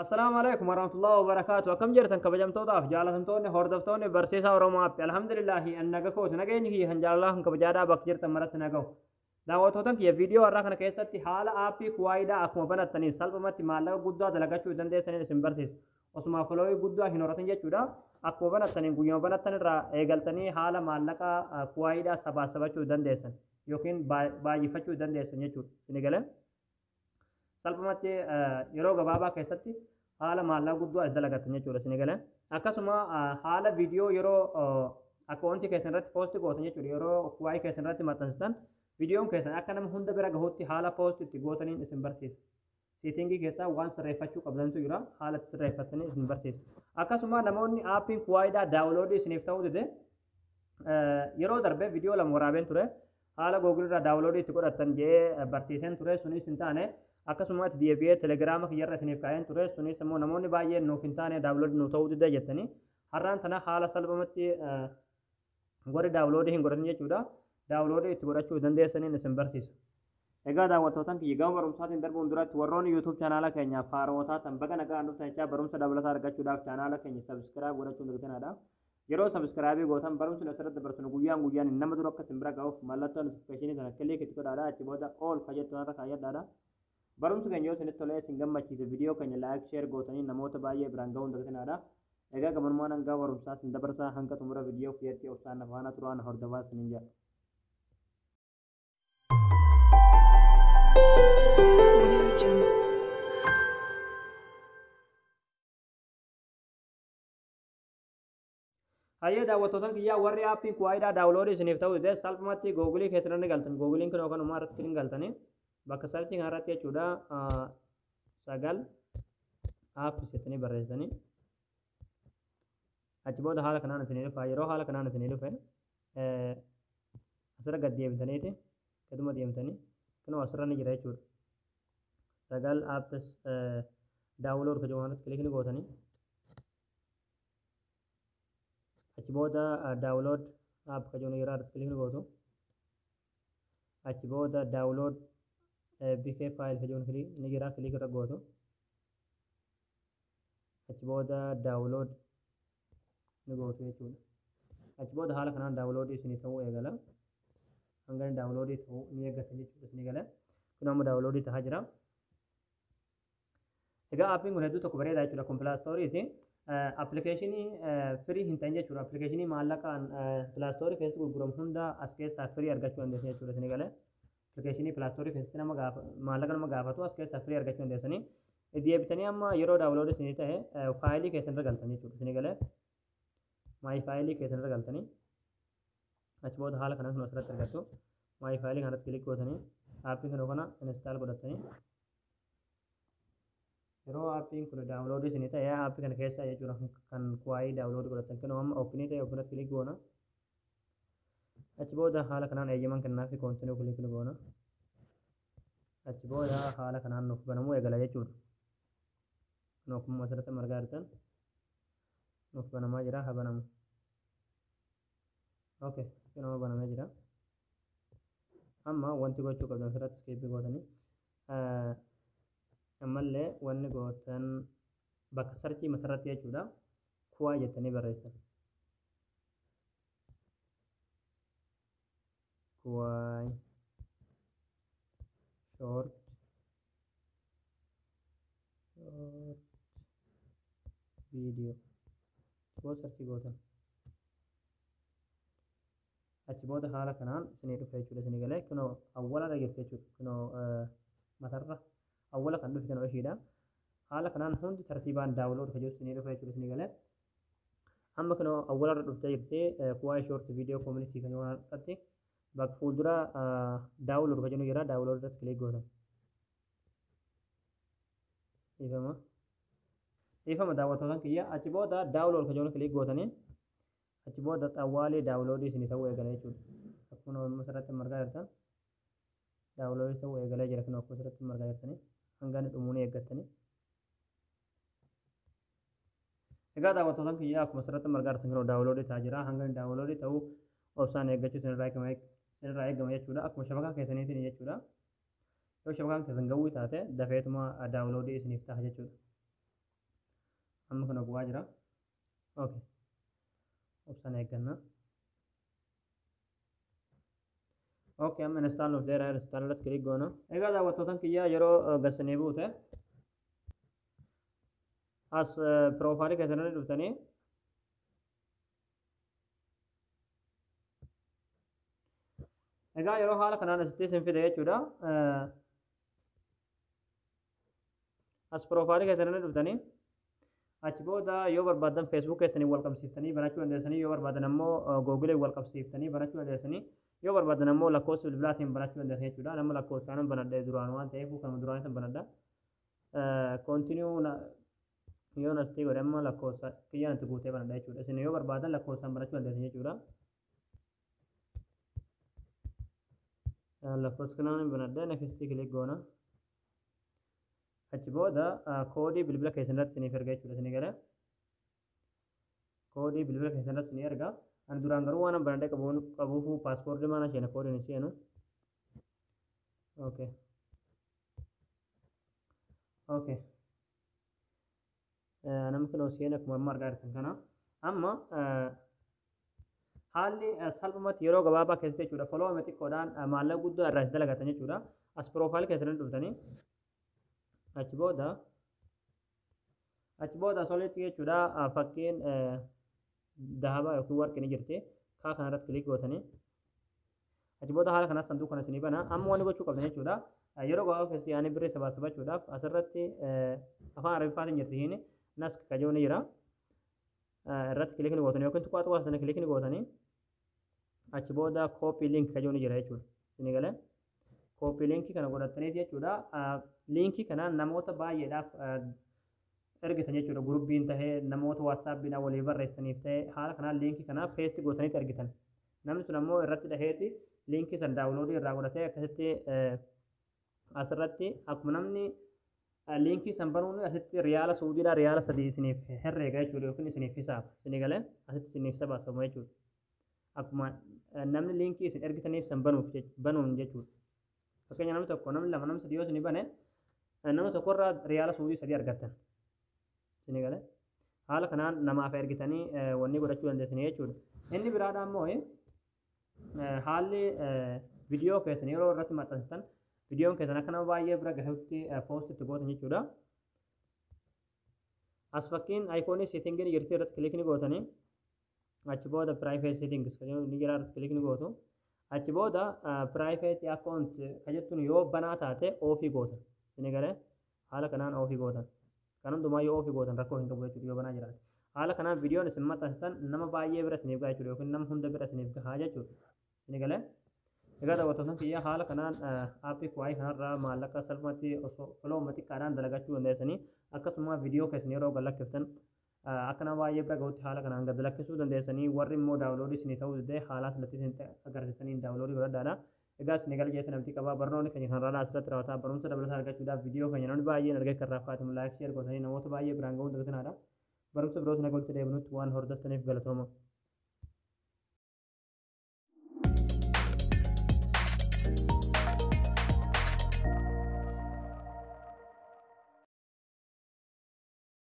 السلام عليكم ورحمة الله وبركاته. كم جرتن كبجمتوتاف جالتمتوني هوردفتوني برسيسا ورماف الحمد لله أنك كوت نجيني هي هنجال الله كبجادا بكجرتن مرت نجو دعوتوتن كي فيديو أراكنا كيستي حال آبي كوايدا أكو بنتني سلبمتي مالا قدوا دلقاتشو دندي سنين سنبرسيس وسما فلوي قدوا هنورتن جتشودا أكو بنتني قيوم بنتني را إيجلتني حال مالكا كوايدا سبا سبا دندي سن يوكين باجي فتشو دندي سن يجو سنجلن salphumatti yeroo gabaabaa keessatti haala maallaqaa guddaa as dalagatan jechuudha isin galee akkasuma haala viidiyoo yeroo akkaawuntii keessan irratti poosti gootan jechuudha yeroo waa'ee keessan irratti maxxansitan viidiyoon keessan akka nama hunda bira gahuutti haala poosti itti gootaniin isin barsiisa siitingii keessaa waan sirreeffachuu qabdantu jira haala itti sirreeffatanii isin barsiisa akkasuma namoonni aappiin kuwaayidaa daawuloodii isiniif ta'uu dide yeroo darbee viidiyoo lama waraabeen ture haala googilirraa daawuloodii itti godhatan jedhee barsiiseen ture sunis hin taane akkasumas deebi'ee telegiraama kiyyarra isiniif kaa'een ture sunis immoo namoonni baay'een nuuf hin taane daawuloodii nu ta'uu dida jettanii har'aan tana haala salphumatti warri daawuloodii hin godhatin jechuudha daawuloodii itti godhachuu dandeessaniin isin barsiisa. Egaa daawwattootaan kiyya gama barumsaatiin darbuun duratti warroonni yuutuub chaanaala keenyaaf haarootaa tan baga nagaa dhuftan jechaa barumsa dabalataa argachuudhaaf chaanaala keenya sabiskiraayib gochuun dagantinaadha. Yeroo sabiskiraabii gootan barumsi asirratti dabarsinu guyyaan guyyaan nama dura akka isin bira ga'uuf mallattoo notifikashinii sana killik itti godhaadha achi booda ool kajettu irra kaayyadhaadha. Barumsa keenya yoo isinitti tolee isin gammachiise viidiyoo keenya laayik sheer gootanii namoota baay'ee biraan ga'uun dagantinaadha. Egaa gamanummaan hanga barumsaa isin dabarsaa hanga xumura viidiyoo kiyyatti obsaan afaana turaan hordofaa isiniin jedha. Hayyee daawwattootaan kiyyaa warri aappiin kuwaayidaa daawuloodii isiniif ta'uu dide salphumatti googilii keessatti galtan googiliin kun yookaan uumaa irratti galtanii bakka sarchii kanarratti jechuudha sagal aappis jettanii barreessanii achi booda haala kanaan isinii dhufa yeroo haala kanaan isinii dhufe asirra gad deebitaniiti gaduma deemtanii kunoo asirra ni jira jechuudha sagal aappis daawulood kan jedhamu kilikni gootanii achi booda daawulood app kan jedhamu yeroo irratti kilikni gootu achi booda daawulood bikee faayil kan jedhamu ni jira kilik irra gootu achi booda daawulood ni gootu jechuudha achi booda haala kanaan daawuloodii isinii ta'uu eegala hanga daawuloodii ta'uu ni eeggatan jechuudha isinii gala kun amma daawuloodii ta'aa jira egaa aappiin kun hedduu tokko bareedaa jechuudha kun pilaastooriiti appilikeeshinii firii hin ta'in jechuudha appilikeeshinii maallaqaan pilaastoorii keessatti gurguramu hunda as keessaa firii argachuu dandeessan jechuudha isinii gala appilikeeshinii pilaastoorii keessatti maallaqa nama gaafatu as keessaa firii argachuu dandeessanii deebitanii amma yeroo daawuloodii isinii ta'e faayilii keessan irra galtan jechuudha isinii galee maay faayilii keessan irra galtanii achi booda haala kanaan kun asirratti argattu maay faayilii kanarratti kilik gootanii aappii kana kana instaal godhatanii yeroo aappiin kun daawuloodii isinii ta'e aappii kana keessa jechuudha kan kuwaayii daawuloodii godhatan kan amma oopinii ta'e oopinatti kilik goona achi booda haala kanaan eeyyaman kennaa fi koontinuu kilik goona achi booda haala kanaan nuuf banamuu eegala jechuudha nuufummaa asirratti margaa jirtan nuuf banamaa jira haa banamu okay nama banamee jira amma wanti gochuu qabdan asirratti iskeeppii gootanii ammallee wanni gootan bakka sarchii matarratti jechuudha kuwaa jettanii barreessan kuwaay short video boo sarchii gootan achi booda haala kanaan isinii dhufe jechuudha isinii galee kunoo awwalarra jirti jechuudha kunoo matarra awwala kan dhufe kan ishiidha haala kanaan hundi tartiibaan daawulood kan jiru ni dhufe jechuudha isinii galee amma kunoo awwalarra dhuftee jirti kuwaay shoort viidiyoo koomunitii kan waan irratti bakka fuuldura daawulood kan jedhu jira daawulood irratti kilik gootan ifama daawwattootaan kiyya achi booda daawulood kan jedhu kilik gootanii achi booda xawwaalee daawuloodii isinii ta'uu eegala jechuudha akkuma asirratti margaa jirtan daawuloodii ta'uu eegalee jira kun akkuma asirratti margaa jirtanii hanga inni dhumuun eeggatanii egaa daawwattootaan kiyyaa akkuma asirratti margaa jirtan kun daawuloodii ta'aa jira hanga inni daawuloodii ta'uu obsaan eeggachuu isinirraa eegama jechuudha akkuma shabakaa keessaniitiin jechuudha yoo shabakaan keessan gawwii taate dafeetuma daawuloodii isiniif ta'a jechuudha amma kana bu'aa jira. Okay. Obsaan eegganna. Okay, amma install of there install irratti click goona. Egaa daawwattootan kiyyaa yeroo gassanii buute as profailii keessatti dhuftanii egaa yeroo haala kanaan asitti isin fide jechuudha. As profailii keessatti dhuftanii achi booda yoo barbaadan Facebook keessanii wal qabsiiftanii banachuu dandeessanii, yoo barbaadan ammoo Google wal qabsiiftanii banachuu dandeessanii, yoo barbaadan ammoo lakkoofsa bilbilaatiin banachuu dandeessanii jechuudha. Nama lakkoofsaan banadhee duraan waan ta'eef kanuma duraan isin banadha. Continue yoo nasti godhe amma lakkoofsa kiyyaan itti guutee banadha jechuudha. Isin yoo barbaadan lakkoofsaan banachuu dandeessanii jechuudha. Lakkoofsa kanaan banadha next click goona. Achi booda koodii bilbila keessan irratti isiniif erga jechuudha. Isin gara koodii bilbila keessan irratti isin erga. Ani duraan garuu waan banadhee qabuuf paaspoortii mana isheen koodiin hin seenu. Okay. Okay. Namni kun seen akkuma amma argaa jirtan kana. Amma haalli salphumatti yeroo gabaabaa keessatti jechuudha. Follow xiqqoodhaan maallaqa guddaa irraa dalagatan jechuudha. As profailii keessatti dhuftanii achi booda solitti jechuudha. Fakkiin dahabaa yookiin warqii ni jirti. Kaa kanarratti click gootanii achi booda haala kanas sanduuqa kana isinii bana. Amma wanni gochuu qabdan jechuudha. Yeroo gabaabaa keessatti yaa'anii birrii sabachuudhaaf asirratti afaan arabiffaatiin jirti hiini nas kajoo ni jira. Irratti click ni gootanii yookiin tuqaa tuqaa sana click ni gootanii achi booda copy link kajoo ni jira jechuudha. Isin galee copy link kana godhattanii jechuudha. Linkii kanaan namoota baay'eedhaaf ergitan jechuudha. Gurubbiin tahee namoota WhatsAppiidhaan walii barreessaniif ta'ee haala kanaan linkii kanaa paste gootanii ergitan. Namni sun ammoo irratti dhaheeti linkii san daawuloodii irraa godhatee akkasitti asirratti akkuma namni linkii san banuun asitti riyaala suudiidhaa riyaala 3 isiniif herreega jechuudha yookiin isiniif hisaaba. Isin galee asitti isiniif sabaasamu jechuudha. Akkuma namni linkii isin ergitaniif san banuun jechuudha. Fakkeenya namni tokko namni lama namni 3 yoo isin bane nama tokkorraa riyaala suudii 3 argattan. Isin galee haala kanaan namaaf ergitanii wanni godhachuu dandeessanii jechuudha. Inni biraadhaa ammoo haalli viidiyoo keessan yeroo irratti maxxansitan viidiyoon keessan akka nama baay'ee bira gahutti poost itti gootan jechuudha. As fakkiin aayiikoonii seetingii ni jirti irratti kilik ni gootanii achi booda private settings ni jira irratti kilik ni gootu. Achi booda private account jettuun yoo banaa taate ofii gootan. Isin galee haala kanaan ofii gootan. Kan hundumaa yoo ofii gootan rakkoo hin qabu jechuudha yoo banaa jiraate. Haala kanaan viidiyoon isin maxxansitan nama baay'ee bira isiniif gaha jechuudha yookiin nama hunda bira isiniif gahaa jechuudha. Isin galee egaa daawwattoota kiyya haala kanaan aappii kuwaayii kanarraa maallaqa salphumatti osoo follow xiqqaadhaan dalagachuu dandeessanii akkasuma viidiyoo keessan yeroo gad lakkiftan akka nama baay'ee bira gahutti haala kanaan gad lakkisuu dandeessanii warri immoo daawuloodii isinii ta'uu didee haalaa silatti isin agarsiisanii daawuloodii godhadhaadha. Egaa isin egaa jeetan abdii qabaa barnoonni keenya kanarraa asirratti raawwataa barumsa dabalataa argachuudhaaf viidiyoo keenya namni baay'een argee kan raaffaatimu laayik sheer gootanii namoota baay'ee biraan ga'uun dagatanaadha. Barumsa biroos nagaa walitti deebinutti waan hordoftaniif galatooma.